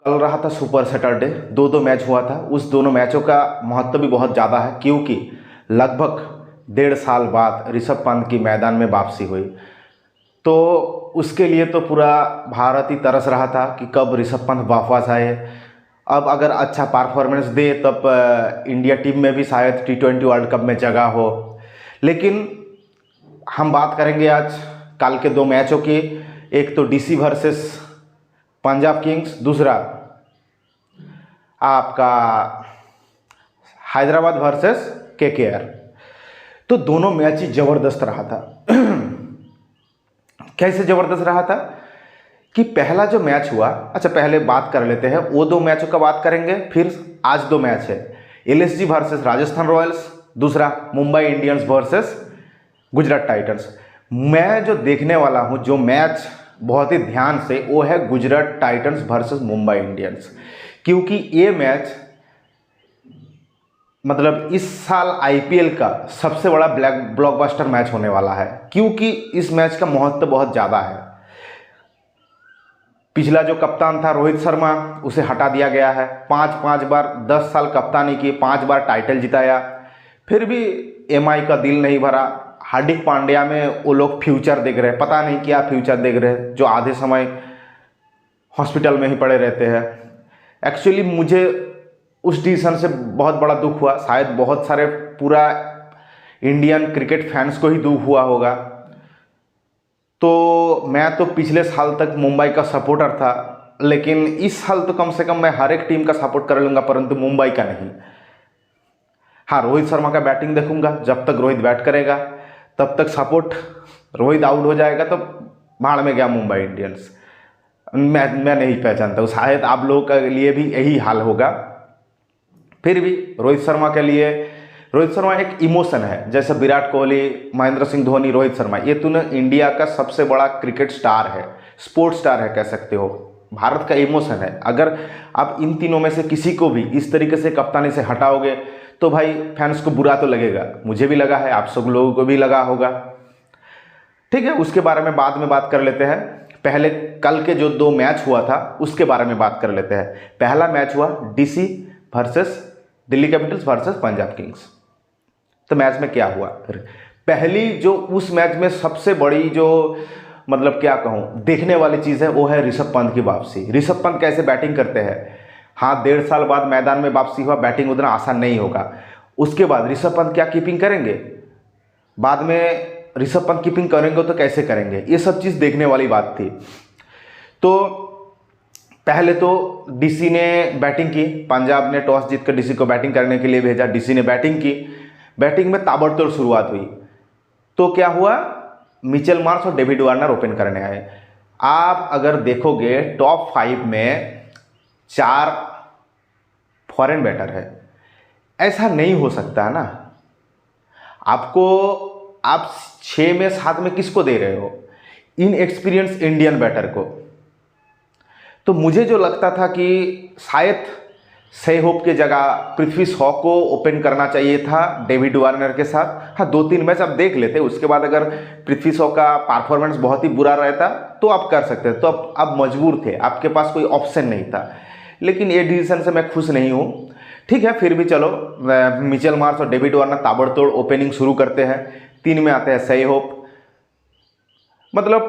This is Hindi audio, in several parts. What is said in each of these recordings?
कल रहा था सुपर सैटरडे, दो दो मैच हुआ था। उस दोनों मैचों का महत्व भी बहुत ज़्यादा है, क्योंकि लगभग 1.5 साल बाद ऋषभ पंत की मैदान में वापसी हुई। तो उसके लिए तो पूरा भारत ही तरस रहा था कि कब ऋषभ पंत वापस आए। अब अगर अच्छा परफॉर्मेंस दे तब इंडिया टीम में भी शायद T20 वर्ल्ड कप में जगह हो। लेकिन हम बात करेंगे आज कल के दो मैचों की। एक तो DC वर्सेस पंजाब किंग्स, दूसरा आपका हैदराबाद वर्सेस KKR। तो दोनों मैच ही ज़बरदस्त रहा था। कैसे ज़बरदस्त रहा था कि पहला जो मैच हुआ, अच्छा पहले बात कर लेते हैं वो दो मैचों का बात करेंगे, फिर आज दो मैच है LSG वर्सेस राजस्थान रॉयल्स, दूसरा Mumbai Indians versus Gujarat Titans. मैं जो देखने वाला हूं, जो मैच बहुत ही ध्यान से, वो है Gujarat Titans versus Mumbai Indians. क्योंकि ये मैच मतलब इस साल IPL का सबसे बड़ा ब्लॉकबस्टर मैच होने वाला है, क्योंकि इस मैच का महत्व बहुत ज़्यादा है। पिछला जो कप्तान था रोहित शर्मा, उसे हटा दिया गया है। पाँच बार 10 साल कप्तानी की, 5 बार टाइटल जिताया, फिर भी MI का दिल नहीं भरा। हार्दिक पांड्या में वो लोग फ्यूचर देख रहे हैं, पता नहीं क्या फ्यूचर देख रहे हैं, जो आधे समय हॉस्पिटल में ही पड़े रहते हैं। एक्चुअली मुझे उस डिसीजन से बहुत बड़ा दुख हुआ, शायद बहुत सारे पूरा इंडियन क्रिकेट फैंस को ही दुख हुआ होगा। तो मैं तो पिछले साल तक मुंबई का सपोर्टर था, लेकिन इस साल तो कम से कम मैं हर एक टीम का सपोर्ट कर लूँगा, परंतु मुंबई का नहीं। हाँ, रोहित शर्मा का बैटिंग देखूंगा, जब तक रोहित बैट करेगा तब तक सपोर्ट। रोहित आउट हो जाएगा तो भाड़ में गया मुंबई इंडियंस। मैं नहीं पहचानता, शायद आप लोगों के लिए भी यही हाल होगा। फिर भी रोहित शर्मा के लिए, रोहित शर्मा एक इमोशन है, जैसे विराट कोहली, महेंद्र सिंह धोनी, रोहित शर्मा, ये दोनों इंडिया का सबसे बड़ा क्रिकेट स्टार है, स्पोर्ट्स स्टार है कह सकते हो, भारत का इमोशन है। अगर आप इन तीनों में से किसी को भी इस तरीके से कप्तानी से हटाओगे तो भाई फैंस को बुरा तो लगेगा, मुझे भी लगा है, आप सब लोगों को भी लगा होगा। ठीक है, उसके बारे में बाद में बात कर लेते हैं। पहले कल के जो दो मैच हुआ था उसके बारे में बात कर लेते हैं। पहला मैच हुआ DC versus Delhi Capitals versus Punjab Kings. तो मैच में क्या हुआ, पहली जो उस मैच में सबसे बड़ी जो मतलब क्या कहूँ देखने वाली चीज़ है, वो है ऋषभ पंत की वापसी। ऋषभ पंत कैसे बैटिंग करते हैं। हाँ, 1.5 साल बाद मैदान में वापसी हुआ, बैटिंग उतना आसान नहीं होगा। उसके बाद ऋषभ पंत क्या कीपिंग करेंगे, बाद में ऋषभ पंत कीपिंग करेंगे तो कैसे करेंगे, ये सब चीज़ देखने वाली बात थी। तो पहले तो DC ने बैटिंग की, पंजाब ने टॉस जीतकर DC को बैटिंग करने के लिए भेजा, DC ने बैटिंग की। बैटिंग में ताबड़तोड़ शुरुआत हुई। तो क्या हुआ, मिचेल मार्श और डेविड वार्नर ओपन करने आए। आप अगर देखोगे टॉप 5 में 4 फॉरेन बैटर है, ऐसा नहीं हो सकता है ना। आपको आप 6 में 7 में किसको दे रहे हो, इनएक्सपीरियंस इंडियन बैटर को। तो मुझे जो लगता था कि शायद सहहोप के जगह पृथ्वी शॉ को ओपन करना चाहिए था डेविड वार्नर के साथ। हाँ, 2-3 मैच आप देख लेते, उसके बाद अगर पृथ्वी शॉ का परफॉर्मेंस बहुत ही बुरा रहता तो आप कर सकते थे। तो आप मजबूर थे, आपके पास कोई ऑप्शन नहीं था। लेकिन ये डिसीजन से मैं खुश नहीं हूँ। ठीक है, फिर भी चलो, मिचेल मार्श और डेविड वार्नर ताबड़तोड़ ओपनिंग शुरू करते हैं। 3 में आते हैं सहहोप। मतलब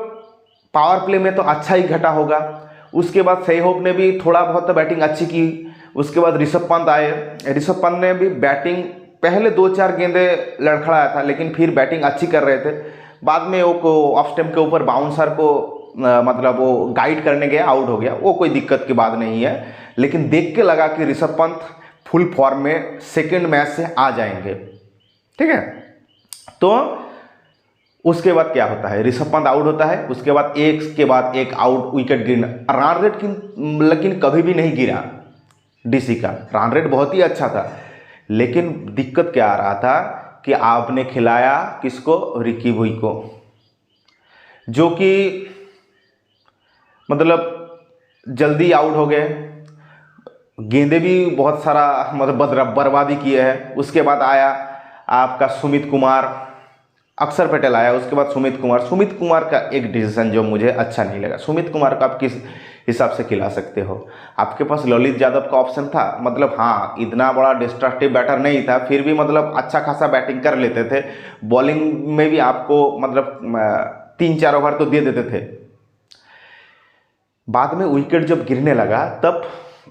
पावर प्ले में तो अच्छा ही घटा होगा। उसके बाद सहहोप ने भी थोड़ा बहुत तो बैटिंग अच्छी की। उसके बाद ऋषभ पंत आए। ऋषभ पंत ने भी बैटिंग पहले 2-4 गेंदे लड़खड़ाया था, लेकिन फिर बैटिंग अच्छी कर रहे थे। बाद में वो ऑफ स्टंप के ऊपर बाउंसर को मतलब वो गाइड करने गया, आउट हो गया, वो कोई दिक्कत की बात नहीं है। लेकिन देख के लगा कि ऋषभ पंत फुल फॉर्म में सेकेंड मैच से आ जाएंगे। ठीक है, तो उसके बाद क्या होता है, ऋषभ पंत आउट होता है। उसके बाद एक के बाद एक आउट, विकेट गिरना, रन रेट लेकिन कभी भी नहीं गिरा। DC का रन रेट बहुत ही अच्छा था। लेकिन दिक्कत क्या आ रहा था कि आपने खिलाया किसको, रिकी बुई को, जो कि मतलब जल्दी आउट हो गए। गेंदे भी बहुत सारा मतलब बर्बादी किए हैं। उसके बाद आया आपका सुमित कुमार, अक्षर पटेल आया, उसके बाद सुमित कुमार का एक डिसीजन जो मुझे अच्छा नहीं लगा। सुमित कुमार को आप किस हिसाब से खिला सकते हो? आपके पास ललित यादव का ऑप्शन था, मतलब हाँ इतना बड़ा डिस्ट्रक्टिव बैटर नहीं था, फिर भी मतलब अच्छा खासा बैटिंग कर लेते थे। बॉलिंग में भी आपको मतलब 3-4 ओवर तो दे देते थे। बाद में विकेट जब गिरने लगा तब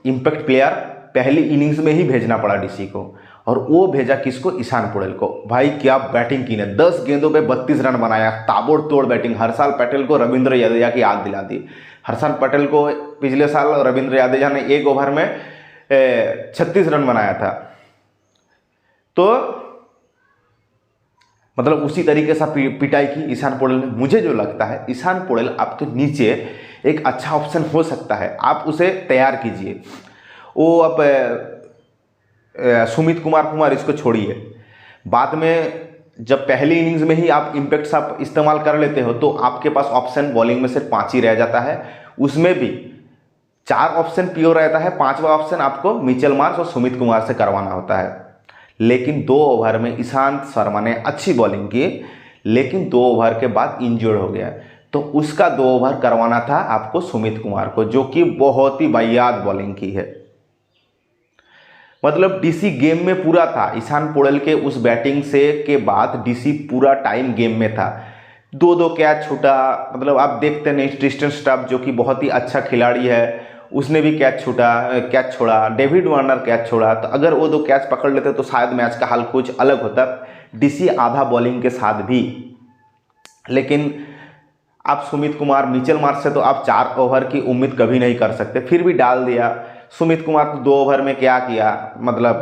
इम्पैक्ट प्लेयर पहली इनिंग्स में ही भेजना पड़ा डीसी को, और वो भेजा किसको? ईशान पोड़ेल को। भाई क्या बैटिंग की ने, 10 गेंदों पे 32 रन बनाया, ताबड़तोड़ बैटिंग। हर्षल पटेल को रविंद्र जडेजा की याद दिला दी। हर्षल पटेल को पिछले साल रविंद्र जडेजा ने 1 ओवर में 36 रन बनाया था। तो मतलब उसी तरीके से पिटाई की ईशान पोड़ेल ने। मुझे जो लगता है ईशान पोड़ेल आपके नीचे एक अच्छा ऑप्शन हो सकता है, आप उसे तैयार कीजिए। वो अब सुमित कुमार इसको छोड़िए। बाद में जब पहली इनिंग्स में ही आप इम्पैक्ट्स आप इस्तेमाल कर लेते हो तो आपके पास ऑप्शन बॉलिंग में सिर्फ 5 ही रह जाता है। उसमें भी 4 ऑप्शन प्योर रहता है, 5वां ऑप्शन आपको मिचेल मार्श और सुमित कुमार से करवाना होता है। लेकिन 2 ओवर में ईशांत शर्मा ने अच्छी बॉलिंग की, लेकिन 2 ओवर के बाद इंजर्ड हो गया, तो उसका 2 ओवर करवाना था आपको सुमित कुमार को, जो कि बहुत ही वाहियात बॉलिंग की है। मतलब डीसी गेम में पूरा था। ईशान पोड़ेल के उस बैटिंग से के बाद डीसी पूरा टाइम गेम में था। 2-2 कैच छूटा, मतलब आप देखते नहीं, ट्रिस्टन स्टफ जो कि बहुत ही अच्छा खिलाड़ी है उसने भी कैच छोड़ा, डेविड वार्नर कैच छोड़ा। तो अगर वो 2 कैच पकड़ लेते तो शायद मैच का हाल कुछ अलग होता, डीसी आधा बॉलिंग के साथ भी। लेकिन आप सुमित कुमार, मिचेल मार्श से तो आप 4 ओवर की उम्मीद कभी नहीं कर सकते, फिर भी डाल दिया। सुमित कुमार तो 2 ओवर में क्या किया, मतलब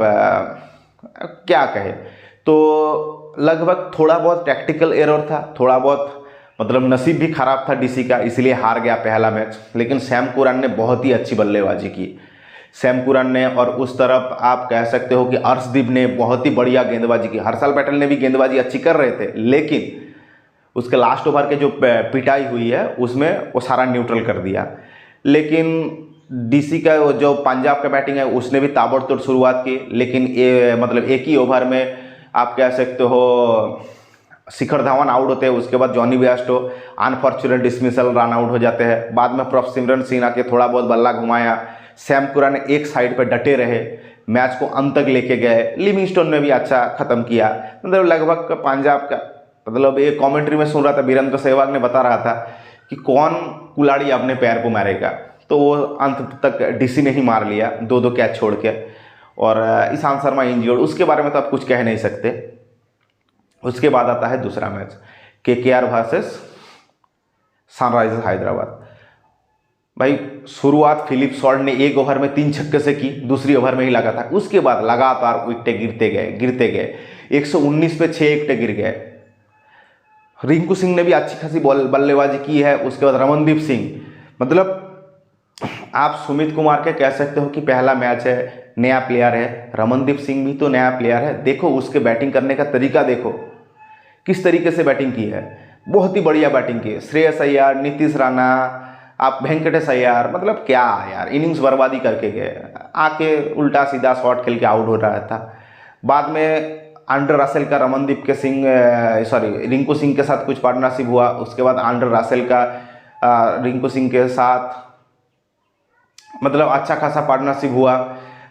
क्या कहे। तो लगभग थोड़ा बहुत टैक्टिकल एरर था, थोड़ा बहुत मतलब नसीब भी खराब था डीसी का, इसलिए हार गया पहला मैच। लेकिन सैम कुरैन ने बहुत ही अच्छी बल्लेबाजी की, सैम कुरैन ने। और उस तरफ आप कह सकते हो कि अर्शदीप ने बहुत ही बढ़िया गेंदबाजी की। हर्षल पटेल ने भी गेंदबाजी अच्छी कर रहे थे, लेकिन उसके लास्ट ओवर के जो पिटाई हुई है उसमें वो सारा न्यूट्रल कर दिया। लेकिन डीसी का जो पंजाब का बैटिंग है उसने भी ताबड़तोड़ शुरुआत की, लेकिन ये मतलब एक ही ओवर में आप कह सकते हो शिखर धवन आउट होते हैं। उसके बाद Jonny Bairstow unfortunate dismissal run out हो जाते हैं। बाद में प्रभ सिमरन सिंह आके थोड़ा बहुत बल्ला घुमाया, सैम कुरैन ने एक साइड पर डटे रहे, मैच को अंत तक लेके गए। लिविंगस्टोन ने भी अच्छा खत्म किया। मतलब लगभग पंजाब का, मतलब ये कमेंट्री में सुन रहा था, वीरेंद्र सहवाग ने बता रहा था कि कौन कुल्हाड़ी अपने पैर को मारेगा, तो वो अंत तक डीसी ने ही मार लिया 2-2 कैच छोड़ के। और ईशांत शर्मा इंजर्ड, उसके बारे में तो आप कुछ कह नहीं सकते। उसके बाद आता है दूसरा match, KKR versus Sunrisers Hyderabad. भाई शुरुआत फिलिप सॉल्ट ने 1 ओवर में 3 छक्के से की, दूसरी ओवर में ही लगा था। उसके बाद लगातार विकेटें गिरते गए 119 पे 6 विकेटें गिर गए। रिंकू सिंह ने भी अच्छी खासी बल्लेबाजी की है। उसके बाद रमनदीप सिंह, मतलब आप सुमित कुमार के कह सकते हो कि पहला मैच है, नया प्लेयर है। रमनदीप सिंह भी तो नया प्लेयर है, देखो उसके बैटिंग करने का तरीका देखो, किस तरीके से बैटिंग की है, बहुत ही बढ़िया बैटिंग की है। श्रेयस अय्यर, नीतीश राणा, आप वेंकटेश अय्यर, मतलब क्या यार इनिंग्स बर्बादी करके गए, आके उल्टा सीधा शॉट खेल के आउट हो रहा था। बाद में आंड्रे रसेल का रमनदीप के रिंकू सिंह के साथ कुछ पार्टनरशिप हुआ। उसके बाद आंड्रे रसेल का रिंकू सिंह के साथ मतलब अच्छा खासा पार्टनरशिप हुआ।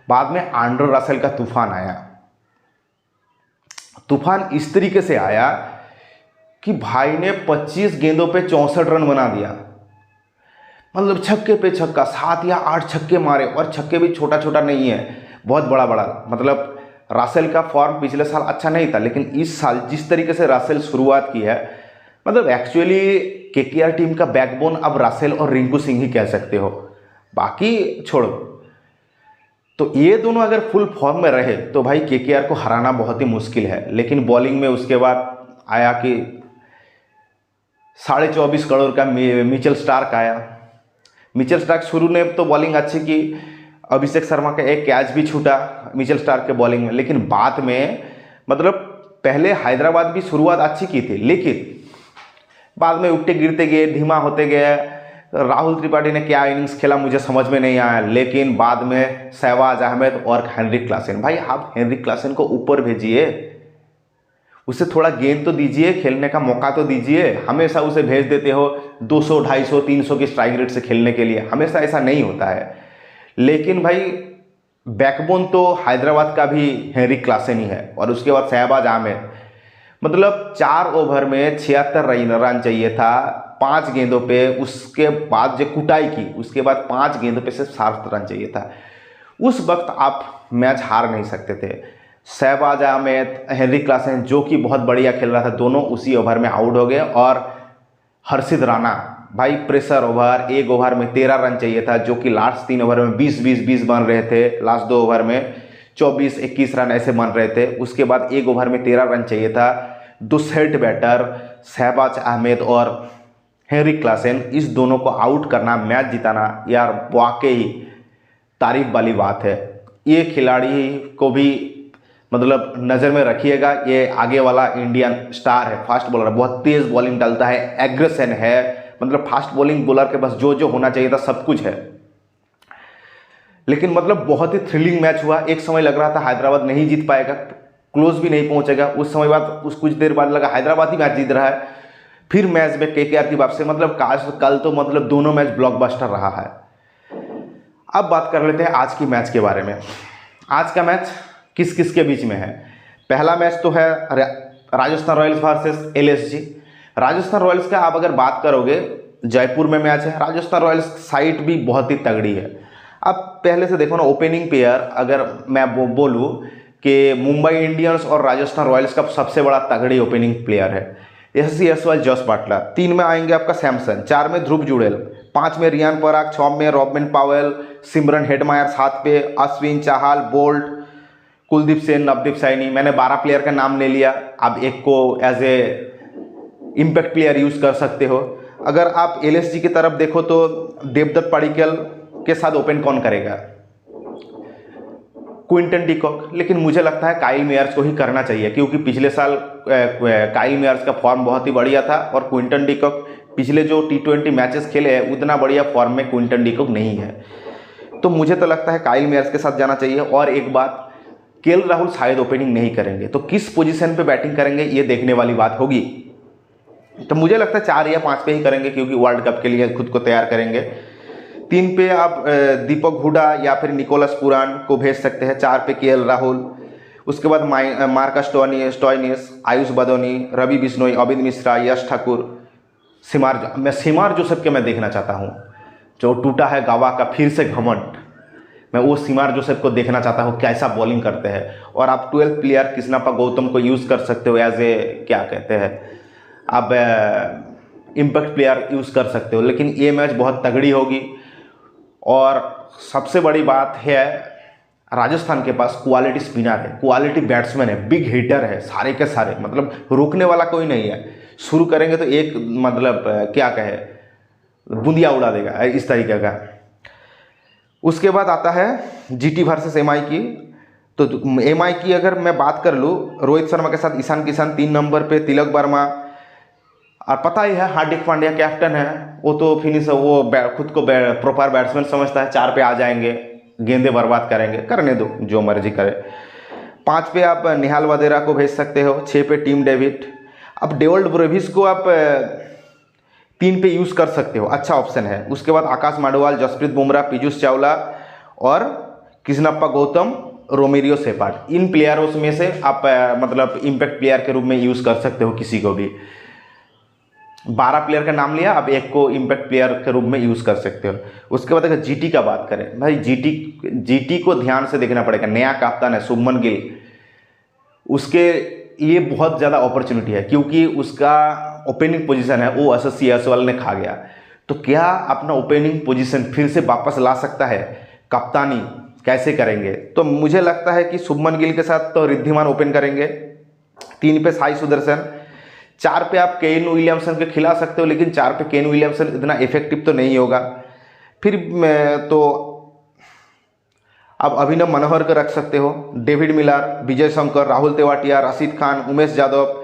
बाद में आंड्रे रसेल का तूफान आया। तूफान इस तरीके से आया कि भाई ने 25 गेंदों पे 64 रन बना दिया। मतलब छक्के पे छक्का, 7 या 8 छक्के मारे, और छक्के भी छोटा छोटा नहीं है, बहुत बड़ा बड़ा। मतलब रासेल का फॉर्म पिछले साल अच्छा नहीं था, लेकिन इस साल जिस तरीके से रासेल शुरुआत की है, मतलब एक्चुअली केकेआर टीम का बैकबोन अब रासेल और रिंकू सिंह ही कह सकते हो, बाकी छोड़ो। तो ये दोनों अगर फुल फॉर्म में रहे तो भाई केकेआर को हराना बहुत ही मुश्किल है। लेकिन बॉलिंग में उसके बाद आया कि 24.5 करोड़ का मिचेल स्टार्क आया। मिचेल स्टार्क शुरू ने तो बॉलिंग अच्छी की, अभिषेक शर्मा का एक कैच भी छूटा मिचेल स्टार्क के बॉलिंग में। लेकिन बाद में मतलब पहले हैदराबाद भी शुरुआत अच्छी की थी, लेकिन बाद में विकेट गिरते गए, धीमा होते गए। राहुल त्रिपाठी ने क्या इनिंग्स खेला मुझे समझ में नहीं आया। लेकिन बाद में शहबाज अहमद और हेनरिक क्लासेन, भाई आप हेनरिक क्लासेन को ऊपर भेजिए, उसे थोड़ा गेंद तो दीजिए, खेलने का मौका तो दीजिए। हमेशा उसे भेज देते हो 200, 250, 300 की स्ट्राइक रेट से खेलने के लिए, हमेशा ऐसा नहीं होता है। लेकिन भाई बैकबोन तो हैदराबाद का भी हेनरी क्लासन ही है, और उसके बाद शहबाज आमिर। मतलब 4 ओवर में 76 रन चाहिए था 5 गेंदों पे, उसके बाद जो कुटाई की उसके बाद 5 गेंदों पे सिर्फ 7 रन चाहिए था। उस वक्त आप मैच हार नहीं सकते थे। शहबाज अहमद, हेनरी क्लासन जो कि बहुत बढ़िया खेल रहा था, दोनों उसी ओवर में आउट हो गए। और हर्षित राणा भाई प्रेशर ओवर, 1 ओवर में 13 रन चाहिए था, जो कि लास्ट 3 ओवर में 20-20-20 बन रहे थे, लास्ट 2 ओवर में 24-21 रन ऐसे बन रहे थे। उसके बाद 1 ओवर में 13 रन चाहिए था। 2 सेट बैटर शहबाज अहमद और हेनरी क्लासन, इस दोनों को आउट करना, मैच जिताना, यार वाकई तारीफ वाली बात है। ये खिलाड़ी को भी मतलब नज़र में रखिएगा, ये आगे वाला इंडियन स्टार है, फास्ट बॉलर, बहुत तेज़ बॉलिंग डालता है, एग्रेशन है। मतलब फास्ट बॉलिंग बॉलर के पास जो जो होना चाहिए था सब कुछ है। लेकिन मतलब बहुत ही थ्रिलिंग मैच हुआ। एक समय लग रहा था हैदराबाद नहीं जीत पाएगा, क्लोज भी नहीं पहुंचेगा। उस समय बाद कुछ देर बाद लगा हैदराबाद ही मैच जीत रहा है। फिर मैच में केकेआर की वापसी, मतलब कल तो मतलब दोनों मैच ब्लॉकबस्टर रहा है। अब बात कर लेते हैं आज की मैच के बारे में। आज का मैच किस किस के बीच में है? पहला मैच तो है Rajasthan Royals versus LSG. Rajasthan Royals का आप अगर बात करोगे, जयपुर में मैच है। राजस्थान रॉयल्स साइड भी बहुत ही तगड़ी है। अब पहले से देखो ना, ओपनिंग पेयर अगर मैं बोलूँ कि मुंबई इंडियंस और राजस्थान रॉयल्स का सबसे बड़ा तगड़ी ओपनिंग प्लेयर है यशस्वी जायसवाल, जॉस बटलर। 3 में आएंगे आपका सैमसन, 4 में ध्रुव जुड़ेल, 5 में रियान पराग, 6 में रॉबिन पावेल, सिमरन हेडमायर, 7 पे अश्विन, चाहल, बोल्ट, कुलदीप सेन, नवदीप सैनी। मैंने 12 प्लेयर का नाम ले लिया। आप एक को as a impact player use कर सकते हो। अगर आप एलएसजी की तरफ देखो तो देवदत्त पडिक्कल के साथ ओपन कौन करेगा? Quinton de Kock. लेकिन मुझे लगता है काइल मेयर्स को ही करना चाहिए, क्योंकि पिछले साल काइल मेयर्स का फॉर्म बहुत ही बढ़िया था, और क्विंटन डिकॉक पिछले जो T20 मैचेस खेले हैं उतना बढ़िया फॉर्म में क्विंटन डिकॉक नहीं है। तो मुझे तो लगता है काइल मेयर्स के साथ जाना चाहिए। और एक बात, केएल राहुल शायद ओपनिंग नहीं करेंगे, तो किस पोजीशन पे बैटिंग करेंगे ये देखने वाली बात होगी। तो मुझे लगता है 4 या 5 पे ही करेंगे, क्योंकि वर्ल्ड कप के लिए खुद को तैयार करेंगे। 3 पे आप दीपक हुडा या फिर निकोलस पुरान को भेज सकते हैं। 4 पे केएल राहुल, उसके बाद मार्कस स्टोइनिस, आयुष बदौनी, रवि बिश्नोई, अविंद मिश्रा, यश ठाकुर, सीमार जोसेफ के मैं देखना चाहता हूँ। जो टूटा है गावा का फिर से घमंड, मैं वो सीमार जोसेफ को देखना चाहता हूँ कैसा बॉलिंग करते हैं। और आप 12 प्लेयर कृष्णप्पा गौतम को यूज़ कर सकते हो एज ए, क्या कहते हैं, आप इम्पैक्ट प्लेयर यूज़ कर सकते हो। लेकिन ये मैच बहुत तगड़ी होगी। और सबसे बड़ी बात है, राजस्थान के पास क्वालिटी स्पिनर है, क्वालिटी बैट्समैन है, बिग हिटर है, सारे के सारे, मतलब रोकने वाला कोई नहीं है। शुरू करेंगे तो एक मतलब क्या कहे, बूंदिया उड़ा देगा, इस तरीके का। उसके बाद आता है जीटी वर्सेस एमआई की। तो एमआई की अगर मैं बात कर लूँ, रोहित शर्मा के साथ ईशान किशन 3 नंबर पे, तिलक वर्मा, और पता ही है हार्दिक पांड्या कैप्टन है, वो तो फिनिश, वो खुद को प्रॉपर बैट्समैन समझता है। 4 पे आ जाएंगे, गेंदे बर्बाद करेंगे, करने दो जो मर्जी करे। 5 पे आप निहाल वदेरा को भेज सकते हो। 6 पे टीम डेविड। अब डेवल्ड ब्रेविस को आप 3 पे यूज़ कर सकते हो, अच्छा ऑप्शन है। उसके बाद आकाश माडवाल, जसप्रीत बुमराह, पीयूष चावला और कृष्णप्पा गौतम, रोमेरियो सेपाट। इन प्लेयरों में से आप मतलब इम्पैक्ट प्लेयर के रूप में यूज़ कर सकते हो किसी को भी। 12 प्लेयर का नाम लिया, आप एक को इम्पैक्ट प्लेयर के रूप में यूज़ कर सकते हो। उसके बाद अगर जीटी का बात करें, भाई जीटी को ध्यान से देखना पड़ेगा। नया कप्तान है शुभमन गिल, उसके ये बहुत ज़्यादा अपॉर्चुनिटी है, क्योंकि उसका ओपनिंग पोजीशन है वो यशस्वी जायसवाल ने खा गया। तो क्या अपना ओपनिंग पोजीशन फिर से वापस ला सकता है? कप्तानी कैसे करेंगे? तो मुझे लगता है कि शुभमन गिल के साथ तो रिद्धिमान ओपन करेंगे। 3 पे साई सुदर्शन। 4 पे आप केन विलियमसन के खिला सकते हो, लेकिन 4 पे केन विलियमसन इतना इफेक्टिव तो नहीं होगा। फिर तो आप अभिनव मनोहर को रख सकते हो, डेविड मिलर, विजय शंकर, राहुल तेवाटिया, रशीद खान, उमेश यादव,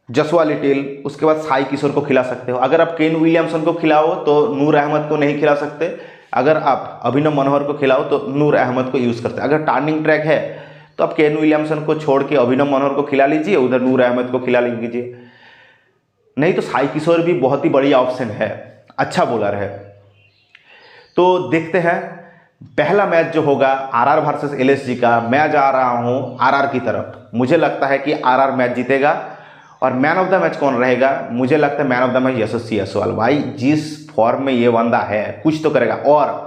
जसवा लिटिल। उसके बाद साई किशोर को खिला सकते हो। अगर आप केन विलियमसन को खिलाओ तो नूर अहमद को नहीं खिला सकते। अगर आप अभिनव मनोहर को खिलाओ तो नूर अहमद को यूज़ करते हैं। अगर टर्निंग ट्रैक है तो आप केन विलियमसन को छोड़ के अभिनव मनोहर को खिला लीजिए, उधर नूर अहमद को खिला लीजिए। नहीं तो साई किशोर भी बहुत ही बढ़िया ऑप्शन है, अच्छा बॉलर है। तो देखते हैं पहला मैच जो होगा आरआर वर्सेस एलएसजी का, मैं जा रहा हूं आरआर की तरफ। मुझे लगता है कि आरआर मैच जीतेगा। और मैन ऑफ द मैच कौन रहेगा? मुझे लगता है मैन ऑफ द मैच यशस्वी जायसवाल। भाई जिस फॉर्म में ये बंदा है कुछ तो करेगा। और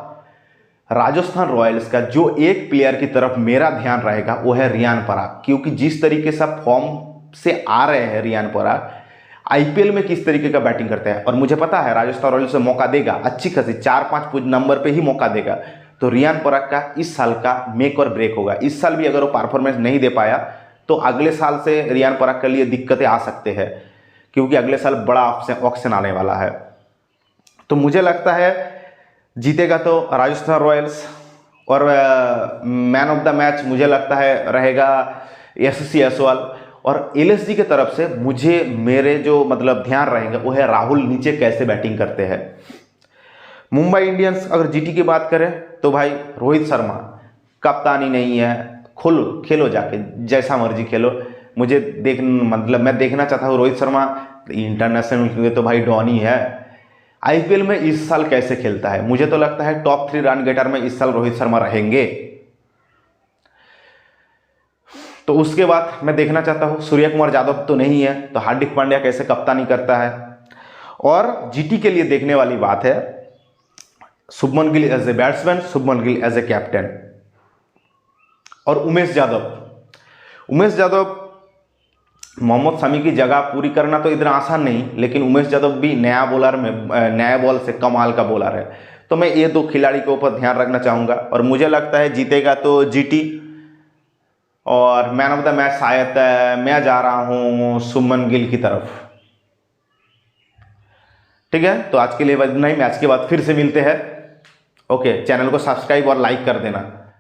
राजस्थान रॉयल्स का जो एक प्लेयर की तरफ मेरा ध्यान रहेगा वो है रियान पराग, क्योंकि जिस तरीके से फॉर्म से आ रहे हैं रियान पराग, आईपीएल में किस तरीके का बैटिंग करते हैं, और मुझे पता है राजस्थान रॉयल्स से मौका देगा, अच्छी खासी 4-5 नंबर पे ही मौका देगा। तो रियान पराग का इस साल का मेक और ब्रेक होगा। इस साल भी अगर वो परफॉर्मेंस नहीं दे पाया तो अगले साल से रियान पराग के लिए दिक्कतें आ सकते हैं, क्योंकि अगले साल बड़ा ऑक्शन आने वाला है। तो मुझे लगता है जीतेगा तो राजस्थान रॉयल्स। और मैन ऑफ द मैच मुझे लगता है रहेगा यशस्वी जायसवाल। और एलएसजी की तरफ से मुझे मेरे जो मतलब ध्यान रहेंगे वो है राहुल नीचे कैसे बैटिंग करते हैं। मुंबई इंडियंस अगर जीटी की बात करें तो भाई रोहित शर्मा, कप्तानी नहीं है, खेलो जाके जैसा मर्जी खेलो। मुझे मतलब मैं देखना चाहता हूँ रोहित शर्मा इंटरनेशनल क्रिकेट तो भाई डॉन ही है। आईपीएल में इस साल कैसे खेलता है, मुझे तो लगता है टॉप 3 रन गेटर में इस साल रोहित शर्मा रहेंगे। तो उसके बाद मैं देखना चाहता हूँ सूर्य कुमार यादव तो नहीं है, तो हार्दिक पांड्या कैसे कप्तानी करता है। और जीटी के लिए देखने वाली बात है Shubman Gill as a batsman, Shubman Gill as a captain. और उमेश यादव मोहम्मद शमी की जगह पूरी करना तो इतना आसान नहीं, लेकिन उमेश यादव भी नया बॉल से कमाल का बॉलर है। तो मैं ये 2 खिलाड़ी के ऊपर ध्यान रखना चाहूँगा। और मुझे लगता है जीतेगा तो जीटी। और मैन ऑफ द मैच शायद मैं जा रहा हूँ शुभमन गिल की तरफ। ठीक है, तो आज के लिए इतना ही। मैच के बाद फिर से मिलते हैं। ओके, चैनल को सब्सक्राइब और लाइक कर देना।